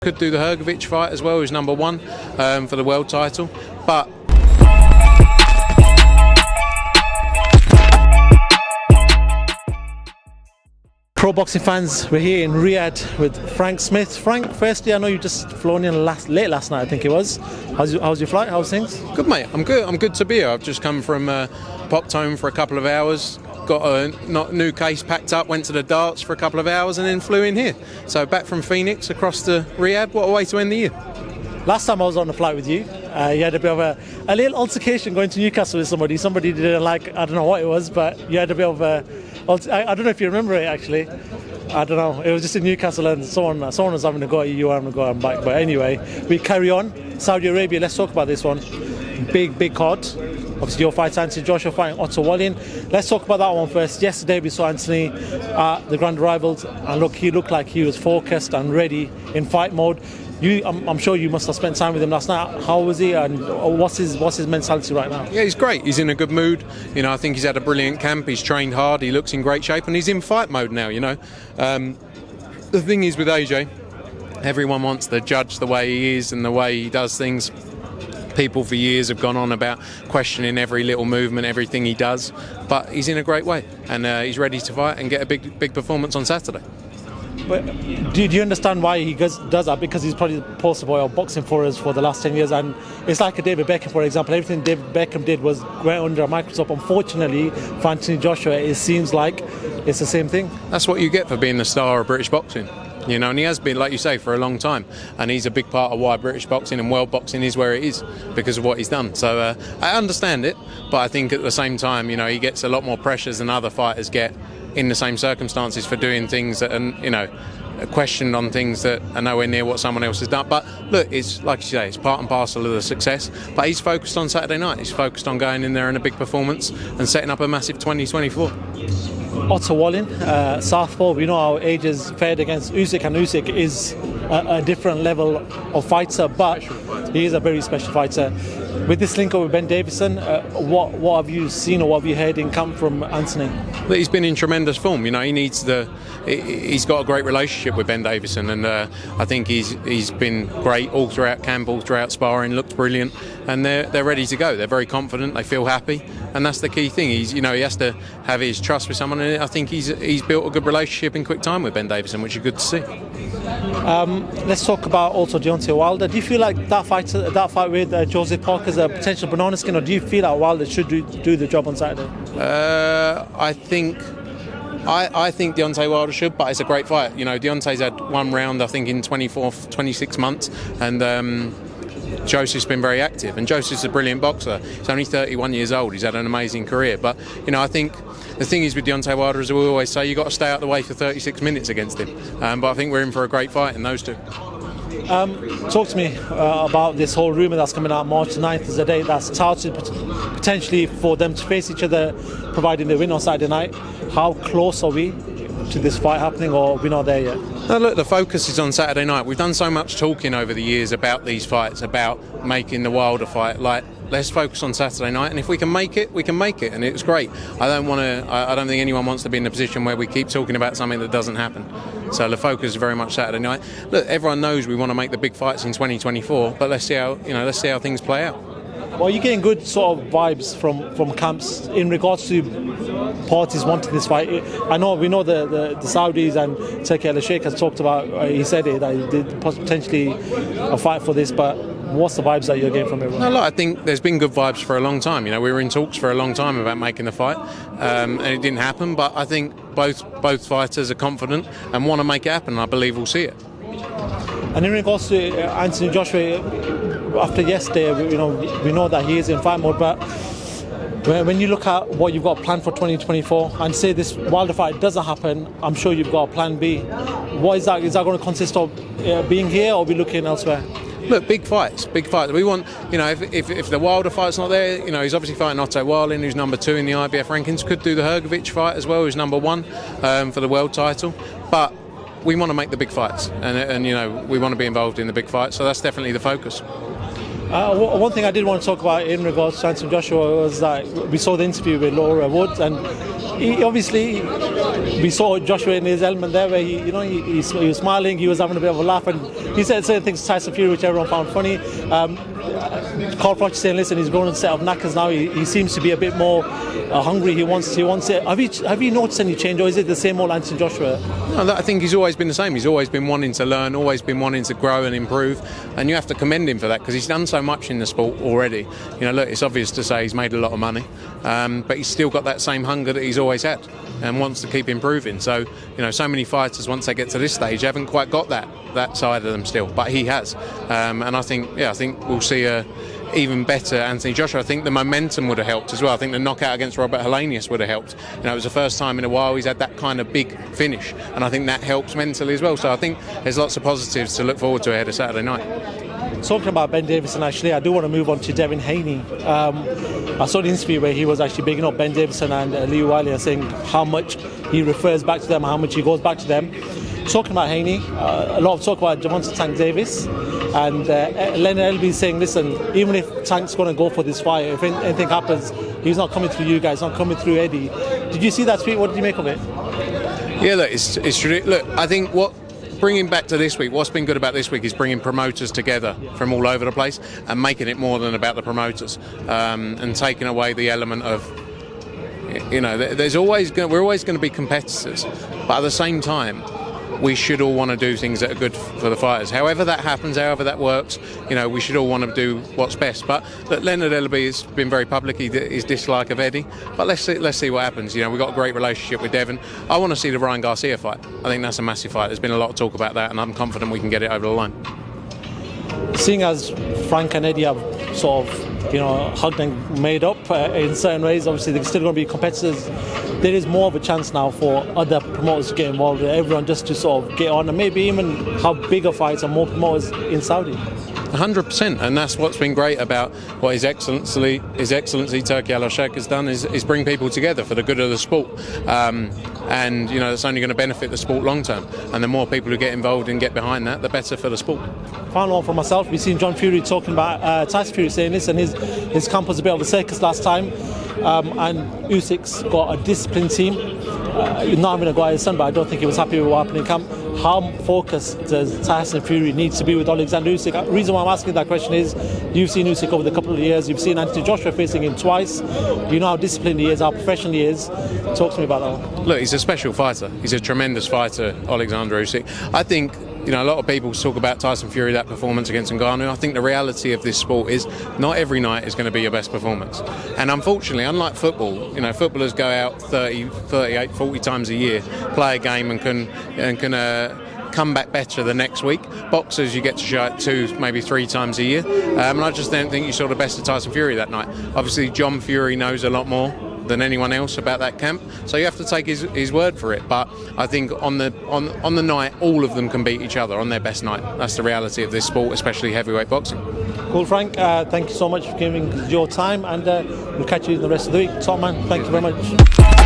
Could do the Hrgovic fight as well, who's number one for the world title. But Pro boxing fans, we're here in Riyadh with Frank Smith. Frank, firstly, I know you just flown in late last night, I think it was. How's your flight? How's things? good, mate. I'm good. I'm good to be here. I've just come from popped home for a couple of hours. Got a new case packed up, went to the darts for a couple of hours and then flew in here. So back from Phoenix across to Riyadh. What a way to end the year. Last time I was on the flight with you, you had a bit of a little altercation going to Newcastle with somebody. Somebody didn't like, I don't know what it was, but you had a bit of a, I don't know if you remember it actually. I don't know, it was just in Newcastle and someone was having a go at you, were having a go at back. But anyway, we carry on. Saudi Arabia, let's talk about this one. Big card. Obviously your fight, Anthony Joshua fighting Otto Wallin. Let's talk about that one first. Yesterday we saw Anthony at the Grand Rivals, and look, he looked like he was focused and ready in fight mode. I'm sure you must have spent time with him last night. How was he, and what's his mentality right now? Yeah, he's great. He's in a good mood. You know, I think he's had a brilliant camp. He's trained hard. He looks in great shape, and he's in fight mode now. You know, the thing is with AJ, everyone wants to judge the way he is and the way he does things. People for years have gone on about questioning every little movement, everything he does, but he's in a great way, and he's ready to fight and get a big performance on Saturday. But do you understand why he does that? Because he's probably the poster boy of boxing for us for the last 10 years, and it's like a David Beckham, for example. Everything David Beckham did went under a microscope. Unfortunately for Anthony Joshua, it seems like it's the same thing. That's what you get for being the star of British boxing. You know, and he has been, like you say, for a long time, and he's a big part of why British boxing and world boxing is where it is, because of what he's done. So I understand it, but I think at the same time, you know, he gets a lot more pressures than other fighters get in the same circumstances for doing things that are, you know, questioned on things that are nowhere near what someone else has done. But look, it's like you say, it's part and parcel of the success. But he's focused on Saturday night. He's focused on going in there in a big performance and setting up a massive 2024. Otto Wallin, southpaw. We know how ages fared against Usyk, and Usyk is a different level of fighter, but he is a very special fighter. With this link up with Ben Davidson, what have you seen or what have you heard in camp from Anthony? That he's been in tremendous form. You know, he's got a great relationship with Ben Davidson, and I think he's been great all throughout camp, all throughout sparring. Looked brilliant, and they're ready to go. They're very confident. They feel happy, and that's the key thing. He has to have his trust with someone, and I think he's built a good relationship in quick time with Ben Davidson, which is good to see. Let's talk about also Deontay Wilder. Do you feel like that fight with Joseph Parker is a potential banana skin, or do you feel like Wilder should do the job on Saturday? I think Deontay Wilder should, but it's a great fight. You know, Deontay's had one round, I think, in 26 months, and Joseph's been very active, and Joseph's a brilliant boxer. He's only 31 years old. He's had an amazing career, but you know, I think the thing is with Deontay Wilder, as we always say, you've got to stay out of the way for 36 minutes against him. But I think we're in for a great fight in those two. Talk to me about this whole rumour that's coming out. March 9th is a date that's touted potentially for them to face each other, providing they win on Saturday night. How close are we to this fight happening, or we're not there yet? No, look, the focus is on Saturday night. We've done so much talking over the years about these fights, about making the Wilder fight. Like, let's focus on Saturday night, and if we can make it, we can make it, and it's great. I don't think anyone wants to be in a position where we keep talking about something that doesn't happen. So the focus is very much Saturday night. Look, everyone knows we want to make the big fights in 2024, but let's see how things play out. Well, you're getting good sort of vibes from camps in regards to parties wanting this fight. We know the Saudis and Turkey Al-Sheikh has talked about. He said it that he did potentially a fight for this, but what's the vibes that you're getting from everyone? No, look, I think there's been good vibes for a long time. You know, we were in talks for a long time about making the fight, and it didn't happen. But I think both fighters are confident and want to make it happen. And I believe we'll see it. And in regards to Anthony Joshua, after yesterday, we know that he is in fight mode, but when you look at what you've got planned for 2024 and say this Wilder fight doesn't happen, I'm sure you've got a plan B. What is that? Is that going to consist of being here, or are we looking elsewhere? Look, big fights. We want, you know, if the Wilder fight's not there, you know, he's obviously fighting Otto Wallin, who's number 2 in the IBF rankings. Could do the Hrgovic fight as well, who's number 1 for the world title. But we want to make the big fights, and you know, we want to be involved in the big fights. So that's definitely the focus. One thing I did want to talk about in regards to Anthony Joshua was that we saw the interview with Laura Woods, and he obviously we saw Joshua in his element there, where he was smiling, he was having a bit of a laugh, and he said certain things to Tyson Fury which everyone found funny. Carl Froch saying, listen, he's grown a set of knackers now. He seems to be a bit more hungry. He wants it. Have you noticed any change, or is it the same old Anthony Joshua? No, I think he's always been the same. He's always been wanting to learn, always been wanting to grow and improve, and you have to commend him for that, because he's done so much in the sport already. Look, it's obvious to say he's made a lot of money, but he's still got that same hunger that he's always had and wants to keep improving. So, so many fighters, once they get to this stage, haven't quite got that side of them still, but he has. And I think we'll see a even better Anthony Joshua. I think the momentum would have helped as well. I think the knockout against Robert Helenius would have helped. It was the first time in a while he's had that kind of big finish, and I think that helps mentally as well. So I think there's lots of positives to look forward to ahead of Saturday night. Talking about Ben Davidson, actually, I do want to move on to Devin Haney. I saw the interview where he was actually bigging up Ben Davidson and Lee Wiley, saying how much he refers back to them, how much he goes back to them. Talking about Haney, a lot of talk about Gervonta Tank Davis, and Leonard Elby saying, listen, even if Tank's going to go for this fight, if anything happens, he's not coming through you guys, not coming through Eddie. Did you see that tweet? What did you make of it? Yeah, look, it's true. Look, I think bringing back to this week, what's been good about this week is bringing promoters together from all over the place and making it more than about the promoters, and taking away the element of, we're always going to be competitors, but at the same time, we should all want to do things that are good for the fighters. However that happens, however that works, we should all want to do what's best. But Leonard Ellerby has been very public, his dislike of Eddie. But let's see what happens. We've got a great relationship with Devin. I want to see the Ryan Garcia fight. I think that's a massive fight. There's been a lot of talk about that, and I'm confident we can get it over the line. Seeing as Frank and Eddie have sort of, hugged and made up in certain ways, obviously they're still going to be competitors. There is more of a chance now for other promoters to get involved, everyone just to sort of get on and maybe even have bigger fights and more promoters in Saudi. 100%, and that's what's been great about what His Excellency Turki Al-Sheikh has done is bring people together for the good of the sport, and that's only going to benefit the sport long term, and the more people who get involved and get behind that, the better for the sport. Final one for myself, we've seen John Fury talking about Tyson Fury saying this, and his camp was a bit of a circus last time, and Usyk's got a disciplined team. Not having a guy his son, but I don't think he was happy with what happened in camp. How focused does Tyson Fury need to be with Alexander Usyk? The reason why I'm asking that question is you've seen Usyk over the couple of years, you've seen Anthony Joshua facing him twice, you know how disciplined he is, how professional he is. Talk to me about that one. Look, he's a special fighter. He's a tremendous fighter, Alexander Usyk. I think a lot of people talk about Tyson Fury, that performance against Ngannou. I think the reality of this sport is not every night is going to be your best performance. And unfortunately, unlike football, footballers go out 30, 38, 40 times a year, play a game and can come back better the next week. Boxers, you get to show it 2, maybe 3 times a year. And I just don't think you saw the best of Tyson Fury that night. Obviously, John Fury knows a lot more than anyone else about that camp, so you have to take his word for it. But I think on the night, all of them can beat each other on their best night. That's the reality of this sport, especially heavyweight boxing. Cool, Frank. Thank you so much for giving your time, and we'll catch you the rest of the week. Top man, thank you very much.